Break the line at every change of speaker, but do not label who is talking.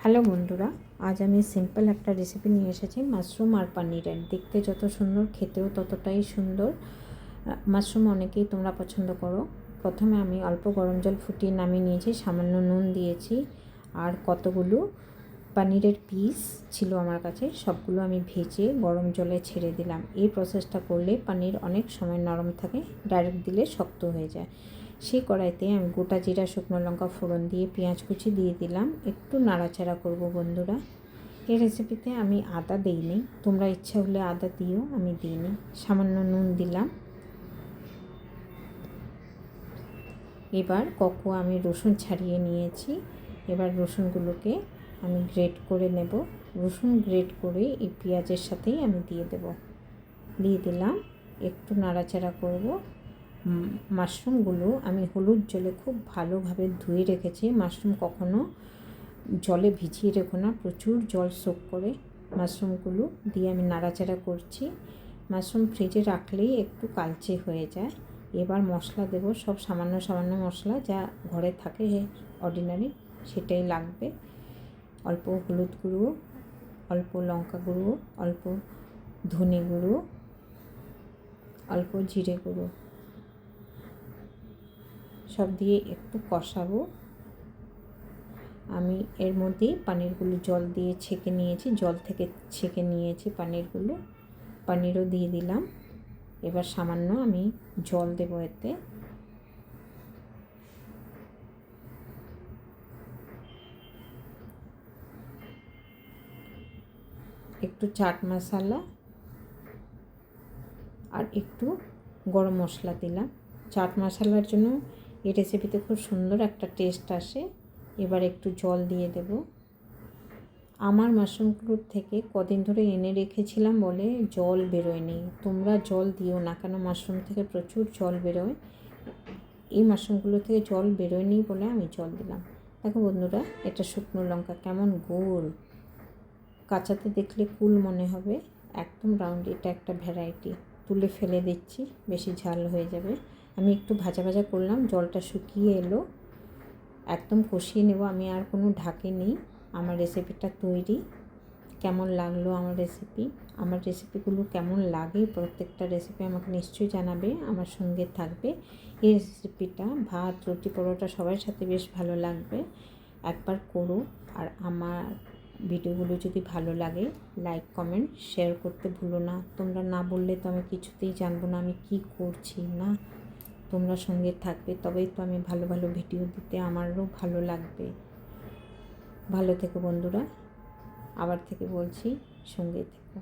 Hello বন্ধুরা, আজ আমি সিম্পল একটা রেসিপি নিয়ে এসেছি মাশরুম আর পনিরের। দেখতে যত সুন্দর, খেতেও ততটাই সুন্দর। মাশরুম অনেকেই তোমরা পছন্দ করো। প্রথমে আমি অল্প গরম জল ফুটিয়ে নামিয়ে নিয়েছি, সামান্য নুন দিয়েছি, আর কতগুলো পনিরের পিস ছিল আমার কাছে, সবগুলো আমি ভেজে গরম জলে ছেড়ে দিলাম। এই প্রসেসটা করলে পনির অনেক সময় নরম থাকে, ডাইরেক্ট দিলে শক্ত হয়ে যায়। সেই কড়াইতে আমি গোটা জিরা, শুকনো লঙ্কা ফোড়ন দিয়ে পেঁয়াজ কুচি দিয়ে দিলাম। একটু নাড়াচাড়া করব বন্ধুরা। এই রেসিপিতে আমি আদা দিইনি, তোমরা ইচ্ছা হলে আদা দিও, আমি দিইনি। সামান্য নুন দিলাম। এবার আমি রসুন ছাড়িয়ে নিয়েছি। এবার রসুনগুলোকে আমি গ্রেট করে নেব। রসুন গ্রেট করে এই পেঁয়াজের সাথেই আমি দিয়ে দিলাম। একটু নাড়াচাড়া করব। মাশরুমগুলো আমি হলুদ জলে খুব ভালোভাবে ধুয়ে রেখেছি। মাশরুম কখনো জলে ভিজিয়ে রেখো না, প্রচুর জল সোক করে। মাশরুমগুলো দিয়ে আমি নাড়াচাড়া করছি। মাশরুম ফ্রিজে রাখলেই একটু কালচে হয়ে যায়। এবার মশলা দেব, সব সামান্য সামান্য মশলা যা ঘরে থাকে অর্ডিনারি, সেটাই লাগবে। অল্প হলুদ গুঁড়ো, অল্প লঙ্কা গুঁড়ো, অল্প ধনে গুঁড়ো, অল্প জিরে গুঁড়ো, সব দিয়ে একটু কষাবো। আমি এর মধ্যেই পনিরগুলো জল দিয়ে ছেঁকে নিয়েছি, জল থেকে ছেঁকে নিয়েছি পনিরও দিয়ে দিলাম। এবার সামান্য আমি জল দেবো এতে। একটু চাট মশলা আর একটু গরম মশলা দিলাম। চাট মশলার জন্য এই রেসিপিতে খুব সুন্দর একটা টেস্ট আসে। এবার একটু জল দিয়ে দেব। আমার মাশরুমগুলোর থেকে কদিন ধরে এনে রেখেছিলাম বলে জল বেরোয়নি। তোমরা জল দিও না, কেন মাশরুম থেকে প্রচুর জল বেরোয়। এই মাশরুমগুলো থেকে জল বেরোয়নি বলে আমি জল দিলাম। দেখো বন্ধুরা, এটা শুকনো লঙ্কা কেমন গোল, কাঁচাতে দেখলে কুল মনে হবে, একদম রাউন্ড। এটা একটা ভ্যারাইটি। তুলে ফেলে দিচ্ছি, বেশি ঝাল হয়ে যাবে। আমি একটু ভাজা ভাজা করলাম, জলটা শুকিয়ে এলো, একদম কষিয়ে নেব। আমি আর কোনো ঢাকি নেই। আমার রেসিপিটা তৈরি। কেমন লাগলো আমার রেসিপিগুলো কেমন লাগে, প্রত্যেকটা রেসিপি আমাকে নিশ্চয়ই জানাবে, আমার সঙ্গে থাকবে। এই রেসিপিটা ভাত, রুটি, পরোটা সবার সাথে বেশ ভালো লাগবে। একবার করো। আর আমার ভিডিওগুলো যদি ভালো লাগে, লাইক, কমেন্ট, শেয়ার করতে ভুলো না। তোমরা না বললে তো আমি কিছুতেই জানবো না আমি কি করছি না। তোমরা সঙ্গে থাকবে, তবেই তো আমি ভালো ভালো ভিডিও দিতে আমারও ভালো লাগবে। ভালো থেকো বন্ধুরা, আবার থেকে বলছি, সঙ্গে থেকো।